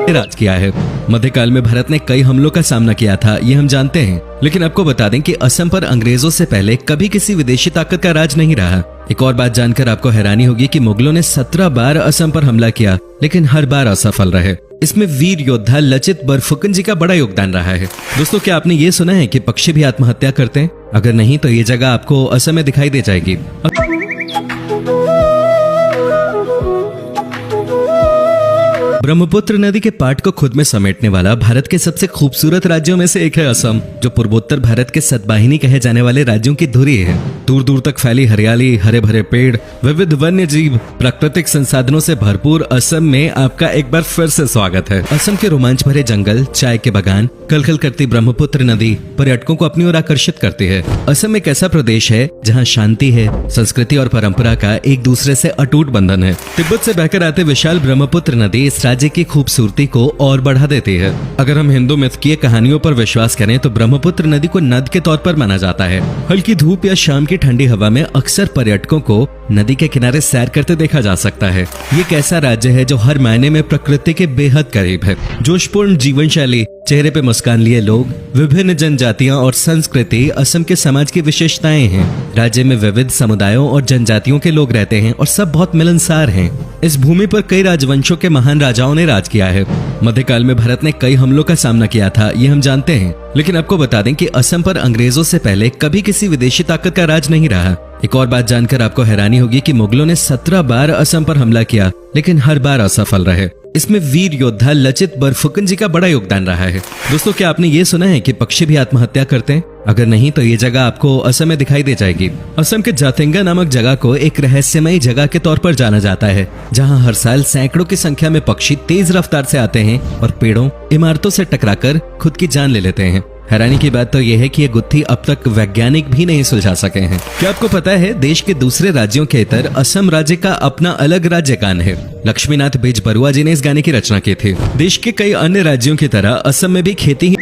राज किया है। मध्यकाल में भारत ने कई हमलों का सामना किया था, ये हम जानते हैं। लेकिन आपको बता दें कि असम पर अंग्रेजों से पहले कभी किसी विदेशी ताकत का राज नहीं रहा। एक और बात जानकर आपको हैरानी होगी कि मुगलों ने 17 बार असम पर हमला किया, लेकिन हर बार असफल रहे। इसमें वीर योद्धा लचित बरफुकन जी का बड़ा योगदान रहा है। दोस्तों, क्या आपने ये सुना है कि पक्षी भी आत्महत्या करते हैं? अगर नहीं तो ये जगह आपको असम में दिखाई दे जाएगी। ब्रह्मपुत्र नदी के पाट को खुद में समेटने वाला भारत के सबसे खूबसूरत राज्यों में से एक है असम, जो पूर्वोत्तर भारत के सतवाहिनी कहे जाने वाले राज्यों की धुरी है। दूर दूर तक फैली हरियाली, हरे भरे पेड़, विविध वन्य जीव, प्राकृतिक संसाधनों से भरपूर असम में आपका एक बार फिर से स्वागत है। असम के रोमांच भरे जंगल, चाय के बागान, कलकल करती ब्रह्मपुत्र नदी पर्यटकों को अपनी ओर आकर्षित करती है। असम एक ऐसा प्रदेश है जहाँ शांति है, संस्कृति और परंपरा का एक दूसरे से अटूट बंधन है। तिब्बत से बहकर आते विशाल ब्रह्मपुत्र नदी इस राज्य की खूबसूरती को और बढ़ा देती है। अगर हम हिंदू मिथकीय कहानियों पर विश्वास करें तो ब्रह्मपुत्र नदी को नद के तौर पर माना जाता है। हल्की धूप या शाम की ठंडी हवा में अक्सर पर्यटकों को नदी के किनारे सैर करते देखा जा सकता है। ये एक ऐसा राज्य है जो हर मायने में प्रकृति के बेहद करीब है। जोशपूर्ण जीवन शैली, चेहरे पे मुस्कान लिए लोग, विभिन्न जनजातियां और संस्कृति असम के समाज की विशेषताएं हैं। राज्य में विविध समुदायों और जनजातियों के लोग रहते हैं और सब बहुत मिलनसार हैं। इस भूमि पर कई राजवंशों के महान राजाओं ने राज किया है। मध्यकाल में भारत ने कई हमलों का सामना किया था, ये हम जानते हैं। लेकिन आपको बता दें कि असम पर अंग्रेजों से पहले कभी किसी विदेशी ताकत का राज नहीं रहा। एक और बात जानकर आपको हैरानी होगी कि मुगलों ने 17 बार असम पर हमला किया, लेकिन हर बार असफल रहे। इसमें वीर योद्धा लचित बरफुकन जी का बड़ा योगदान रहा है। दोस्तों, क्या आपने ये सुना है कि पक्षी भी आत्महत्या करते हैं? अगर नहीं तो ये जगह आपको असम में दिखाई दे जाएगी। असम के जातेंगा नामक जगह को एक रहस्यमयी जगह के तौर पर जाना जाता है, जहां हर साल सैकड़ों की संख्या में पक्षी तेज रफ्तार से आते हैं और पेड़ों, इमारतों से टकराकर खुद की जान ले लेते हैं। हैरानी की बात तो यह है कि ये गुत्थी अब तक वैज्ञानिक भी नहीं सुलझा सके हैं। क्या आपको पता है देश के दूसरे राज्यों के इतर असम राज्य का अपना अलग राज्य गान है? लक्ष्मीनाथ बेजबरुआ जी ने इस गाने की रचना की थी। देश के कई अन्य राज्यों की तरह असम में भी खेती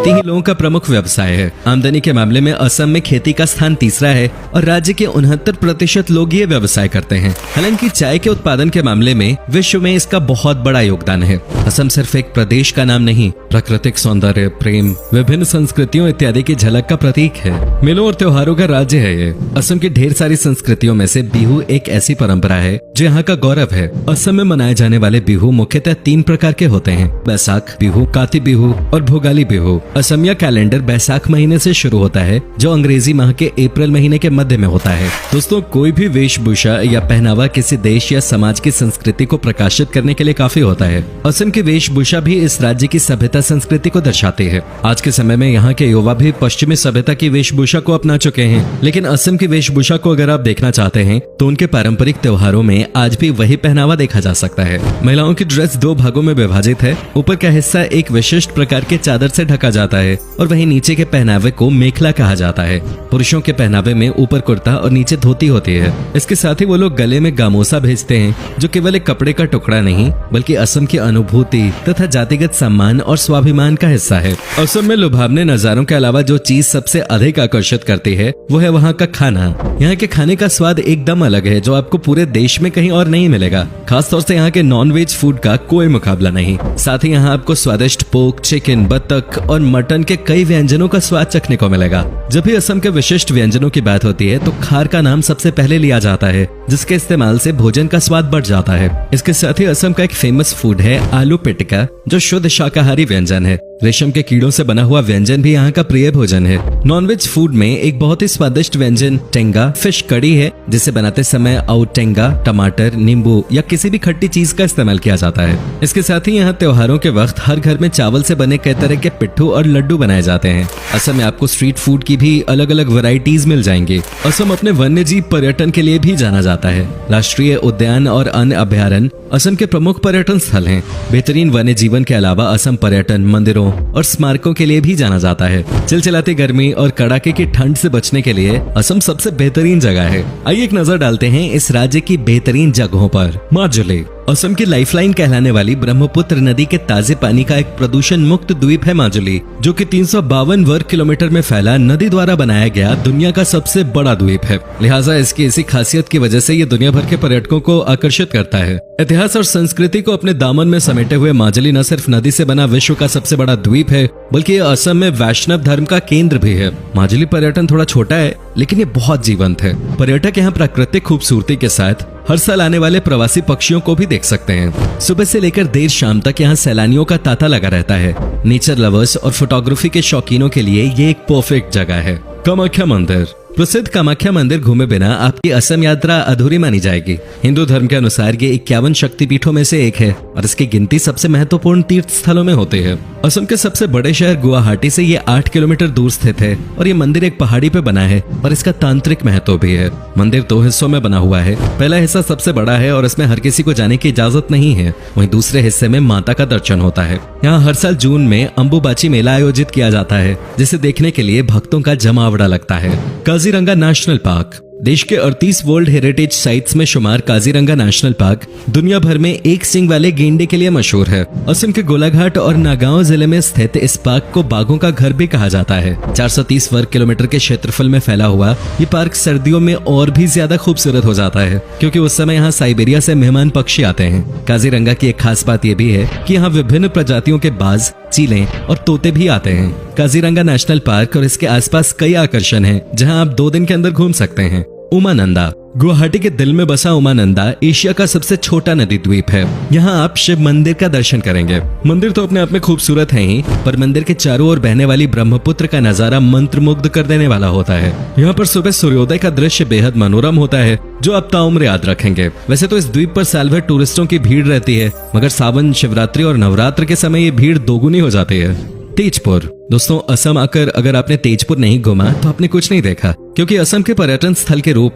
ही लोगों का प्रमुख व्यवसाय है। आमदनी के मामले में असम में खेती का स्थान तीसरा है और राज्य के 69% लोग ये व्यवसाय करते हैं। हालांकि चाय के उत्पादन के मामले में विश्व में इसका बहुत बड़ा योगदान है। असम सिर्फ एक प्रदेश का नाम नहीं, प्राकृतिक सौंदर्य, प्रेम, विभिन्न संस्कृतियों इत्यादि की झलक का प्रतीक है। मेलों और त्योहारों का राज्य है ये। असम की ढेर सारी संस्कृतियों में से बिहू एक ऐसी परंपरा है जो यहाँ का गौरव है। असम में मनाए जाने वाले बिहू मुख्यतः 3 प्रकार के होते हैं: बैसाख बिहू, काती बिहू और भोगाली बिहू। असमिया कैलेंडर बैसाख महीने से शुरू होता है, जो अंग्रेजी माह के अप्रैल महीने के मध्य में होता है। दोस्तों, कोई भी वेशभूषा या पहनावा किसी देश या समाज की संस्कृति को प्रकाशित करने के लिए काफी होता है। असम की वेशभूषा भी इस राज्य की सभ्यता संस्कृति को दर्शाती है। आज के समय में यहाँ के युवा भी पश्चिमी सभ्यता की वेशभूषा को अपना चुके हैं, लेकिन असम की वेशभूषा को अगर आप देखना चाहते हैं तो उनके पारंपरिक त्योहारों में आज भी वही पहनावा देखा जा सकता है। महिलाओं की ड्रेस 2 भागों में विभाजित है। ऊपर का हिस्सा एक विशिष्ट प्रकार के चादर से ढका जाता है और वहीं नीचे के पहनावे को मेखला कहा जाता है। पुरुषों के पहनावे में ऊपर कुर्ता और नीचे धोती होती है। इसके साथ ही वो लोग गले में गामोसा भेजते हैं, जो केवल एक कपड़े का टुकड़ा नहीं बल्कि असम की अनुभूति तथा जातिगत सम्मान और स्वाभिमान का हिस्सा है। असम में लुभावने नजारों के अलावा जो चीज सबसे अधिक आकर्षित करती है वो है वहाँ का खाना। यहाँ के खाने का स्वाद एकदम अलग है, जो आपको पूरे देश में कहीं और नहीं मिलेगा। खासतौर से यहाँ के नॉन-वेज फूड का कोई मुकाबला नहीं। साथ ही यहाँ आपको स्वादिष्ट पोर्क, चिकन, बतख और मटन के कई व्यंजनों का स्वाद चखने को मिलेगा। जब भी असम के विशिष्ट व्यंजनों की बात होती है तो खार का नाम सबसे पहले लिया जाता है, जिसके इस्तेमाल से भोजन का स्वाद बढ़ जाता है। इसके साथ ही असम का एक फेमस फूड है आलू पिटिका, जो शुद्ध शाकाहारी व्यंजन है। रेशम के कीड़ों से बना हुआ व्यंजन भी यहाँ का प्रिय भोजन है। नॉनवेज फूड में एक बहुत ही स्वादिष्ट व्यंजन टेंगा फिश कड़ी है, जिसे बनाते समय टेंगा, टमाटर, नींबू या किसी भी खट्टी चीज का इस्तेमाल किया जाता है। इसके साथ ही यहाँ त्योहारों के वक्त हर घर में चावल से बने कई तरह के पिट्ठू और लड्डू बनाए जाते हैं। असम में आपको स्ट्रीट फूड की भी अलग अलग वैरायटीज मिल जाएंगी। असम अपने वन्य जीव पर्यटन के लिए भी जाना जाता है। राष्ट्रीय उद्यान और अन्य अभयारण्य असम के प्रमुख पर्यटन स्थल हैं। बेहतरीन वन्य जीवन के अलावा असम पर्यटन, मंदिरों और स्मारकों के लिए भी जाना जाता है। चिलचिलाती गर्मी और कड़ाके की ठंड से बचने के लिए असम सबसे बेहतरीन जगह है। आइए एक नजर डालते हैं इस राज्य की बेहतरीन जगहों पर। माजुली। असम की लाइफलाइन कहलाने वाली ब्रह्मपुत्र नदी के ताजे पानी का एक प्रदूषण मुक्त द्वीप है माजुली, जो कि 352 वर्ग किलोमीटर में फैला नदी द्वारा बनाया गया दुनिया का सबसे बड़ा द्वीप है। लिहाजा इसकी इसी खासियत की वजह से ये दुनिया भर के पर्यटकों को आकर्षित करता है। इतिहास और संस्कृति को अपने दामन में समेटे हुए माजुली न सिर्फ नदी से बना विश्व का सबसे बड़ा द्वीप है, बल्कि ये असम में वैष्णव धर्म का केंद्र भी है। माजुली पर्यटन थोड़ा छोटा है, लेकिन ये बहुत जीवंत है। पर्यटक यहाँ प्राकृतिक खूबसूरती के साथ हर साल आने वाले प्रवासी पक्षियों को भी देख सकते हैं। सुबह से लेकर देर शाम तक यहाँ सैलानियों का तांता लगा रहता है। नेचर लवर्स और फोटोग्राफी के शौकीनों के लिए ये एक परफेक्ट जगह है। कामाख्या मंदिर। प्रसिद्ध कामाख्या मंदिर घूमे बिना आपकी असम यात्रा अधूरी मानी जाएगी। हिंदू धर्म के अनुसार ये 51 शक्तिपीठों में से एक है और इसकी गिनती सबसे महत्वपूर्ण तीर्थ स्थलों में होती है। असम के सबसे बड़े शहर गुवाहाटी से ये 8 किलोमीटर दूर स्थित है और ये मंदिर एक पहाड़ी पे बना है और इसका तांत्रिक महत्व भी है। मंदिर 2 हिस्सों में बना हुआ है। पहला हिस्सा सबसे बड़ा है और इसमें हर किसी को जाने की इजाजत नहीं है। वहीं दूसरे हिस्से में माता का दर्शन होता है। यहाँ हर साल जून में अंबुबाची मेला आयोजित किया जाता है, जिसे देखने के लिए भक्तों का जमावड़ा लगता है। Kaziranga national park. देश के 38 वर्ल्ड हेरिटेज साइट्स में शुमार काजीरंगा नेशनल पार्क दुनिया भर में एक सींग वाले गेंडे के लिए मशहूर है। असम के गोलाघाट और नागांव जिले में स्थित इस पार्क को बाघों का घर भी कहा जाता है। 430 वर्ग किलोमीटर के क्षेत्रफल में फैला हुआ ये पार्क सर्दियों में और भी ज्यादा खूबसूरत हो जाता है, क्योंकि उस समय यहाँ साइबेरिया से मेहमान पक्षी आते हैं। काजीरंगा की एक खास बात यह भी है कि यहाँ विभिन्न प्रजातियों के बाज, चीलें और तोते भी आते हैं। काजीरंगा नेशनल पार्क और इसके आसपास कई आकर्षण हैं, जहां आप 2 दिन के अंदर घूम सकते हैं। उमानंदा। गुवाहाटी के दिल में बसा उमानंदा एशिया का सबसे छोटा नदी द्वीप है। यहाँ आप शिव मंदिर का दर्शन करेंगे। मंदिर तो अपने आप में खूबसूरत है ही, पर मंदिर के चारों ओर बहने वाली ब्रह्मपुत्र का नजारा मंत्रमुग्ध कर देने वाला होता है। यहाँ पर सुबह सूर्योदय का दृश्य बेहद मनोरम होता है, जो आप ताउम्र याद रखेंगे। वैसे तो इस द्वीप पर साल भर टूरिस्टों की भीड़ रहती है, मगर सावन, शिवरात्रि और नवरात्र के समय ये भीड़ दोगुनी हो जाती है। तेजपुर। दोस्तों, असम आकर अगर आपने तेजपुर नहीं घूमा तो आपने कुछ नहीं देखा, क्योंकि असम के पर्यटन स्थल के रूप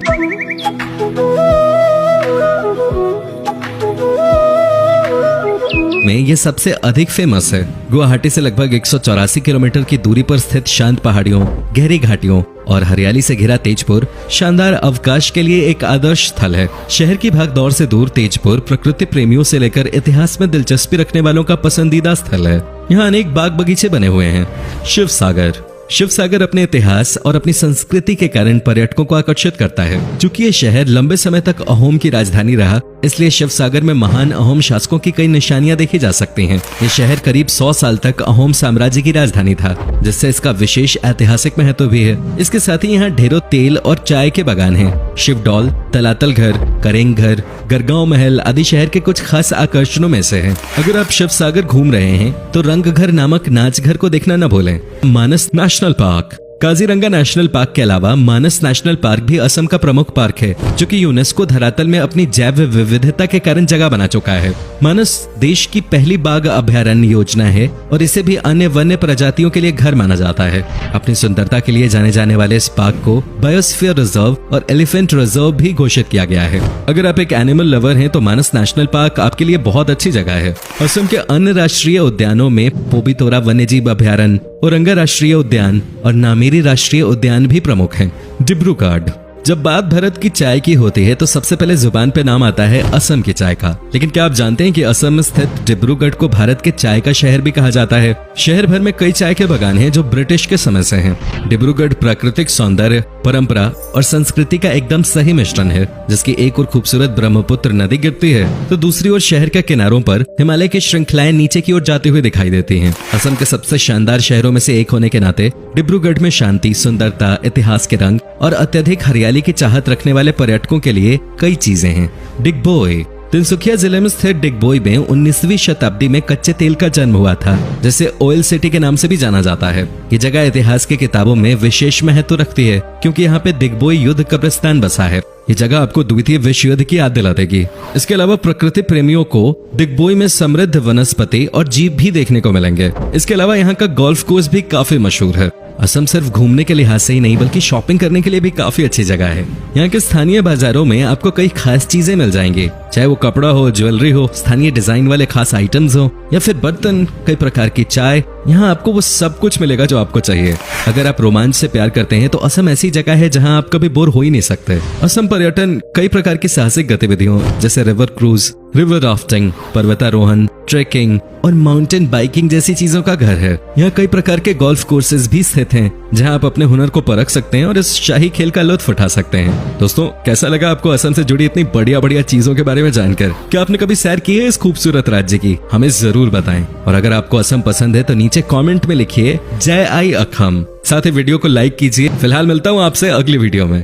में ये सबसे अधिक फेमस है। गुवाहाटी से लगभग 184 किलोमीटर की दूरी पर स्थित शांत पहाड़ियों, गहरी घाटियों और हरियाली से घिरा तेजपुर शानदार अवकाश के लिए एक आदर्श स्थल है। शहर की भागदौड़ से दूर तेजपुर प्रकृति प्रेमियों से लेकर इतिहास में दिलचस्पी रखने वालों का पसंदीदा स्थल है। यहाँ अनेक बाग बगीचे बने हुए हैं। शिव सागर। शिव सागर अपने इतिहास और अपनी संस्कृति के कारण पर्यटकों को आकर्षित करता है। चूंकि ये शहर लंबे समय तक अहोम की राजधानी रहा, इसलिए शिव सागर में महान अहोम शासकों की कई निशानियां देखी जा सकती हैं। ये शहर करीब 100 साल तक अहोम साम्राज्य की राजधानी था, जिससे इसका विशेष ऐतिहासिक महत्व भी है। इसके साथ ही यहाँ ढेरों तेल और चाय के बागान हैं। शिवडौल, तलातल घर, करेंग घर, गरगांव महल आदि शहर के कुछ खास आकर्षणों में से हैं। अगर आप शिव सागर घूम रहे हैं तो रंग घर नामक नाच घर को देखना न भूलें। Manas national park. Kaziranga national park के अलावा मानस नेशनल पार्क भी असम का प्रमुख पार्क है, जो कि यूनेस्को धरातल में अपनी जैव विविधता के कारण जगह बना चुका है। मानस देश की पहली बाघ अभयारण्य योजना है और इसे भी अन्य वन्य प्रजातियों के लिए घर माना जाता है। अपनी सुंदरता के लिए जाने जाने वाले इस पार्क को बायोस्फीयर रिजर्व और एलिफेंट रिजर्व भी घोषित किया गया है। अगर आप एक एनिमल लवर हैं तो मानस नेशनल पार्क आपके लिए बहुत अच्छी जगह है। असम के अन्य राष्ट्रीय उद्यानों में पोबितोरा वन्यजीव अभयारण्य, औरंगा राष्ट्रीय उद्यान और नामेरी राष्ट्रीय उद्यान भी प्रमुख हैं। डिब्रूगढ़। जब बात भारत की चाय की होती है तो सबसे पहले जुबान पे नाम आता है असम की चाय का। लेकिन क्या आप जानते हैं कि असम में स्थित डिब्रूगढ़ को भारत के चाय का शहर भी कहा जाता है। शहर भर में कई चाय के बागान हैं जो ब्रिटिश के समय से हैं। डिब्रूगढ़ प्राकृतिक सौंदर्य, परंपरा और संस्कृति का एकदम सही मिश्रण है, जिसकी एक ओर खूबसूरत ब्रह्मपुत्र नदी गिरती है तो दूसरी ओर शहर के किनारों पर हिमालय की श्रृंखलाएं नीचे की ओर जाती हुई दिखाई देती हैं। असम के सबसे शानदार शहरों में से एक होने के नाते डिब्रूगढ़ में शांति, सुंदरता, इतिहास के रंग और अत्यधिक हरियाली की चाहत रखने वाले पर्यटकों के लिए कई चीजें हैं। डिगबोई। तिनसुकिया जिले में स्थित डिगबोई में 19वीं शताब्दी में कच्चे तेल का जन्म हुआ था, जिसे ऑयल सिटी के नाम से भी जाना जाता है। ये जगह इतिहास की किताबों में विशेष महत्व रखती है, क्योंकि यहाँ पे डिगबोई युद्ध कब्रिस्तान बसा है। ये जगह आपको द्वितीय विश्व युद्ध की याद दिला देगी। इसके अलावा प्रकृति प्रेमियों को डिगबोई में समृद्ध वनस्पति और जीव भी देखने को मिलेंगे। इसके अलावा यहाँ का गोल्फ कोर्स भी काफी मशहूर है। असम सिर्फ घूमने के लिहाज से ही नहीं बल्कि शॉपिंग करने के लिए भी काफी अच्छी जगह है। यहाँ के स्थानीय बाजारों में आपको कई खास चीजें मिल जाएंगी, चाहे वो कपड़ा हो, ज्वेलरी हो, स्थानीय डिजाइन वाले खास आइटम्स हो या फिर बर्तन, कई प्रकार की चाय यहाँ आपको वो सब कुछ मिलेगा जो आपको चाहिए। अगर आप रोमांच से प्यार करते हैं तो असम ऐसी जगह है जहाँ आप कभी बोर हो ही नहीं सकते। असम पर्यटन कई प्रकार की साहसिक गतिविधियों जैसे रिवर क्रूज, रिवर राफ्टिंग, पर्वतारोहण, ट्रेकिंग और माउंटेन बाइकिंग जैसी चीजों का घर है। यहाँ कई प्रकार के गोल्फ कोर्सेज भी स्थित हैं जहाँ आप अपने हुनर को परख सकते हैं और इस शाही खेल का लुत्फ उठा सकते हैं। दोस्तों, कैसा लगा आपको असम से जुड़ी इतनी बढ़िया बढ़िया चीजों के बारे में जानकर? क्या आपने कभी सैर की है इस खूबसूरत राज्य की? हमें जरूर बताएं। और अगर आपको असम पसंद है तो नीचे कमेंट में लिखिए जय आई अखम। साथ ही वीडियो को लाइक कीजिए। फिलहाल मिलता हूँ आपसे अगली वीडियो में।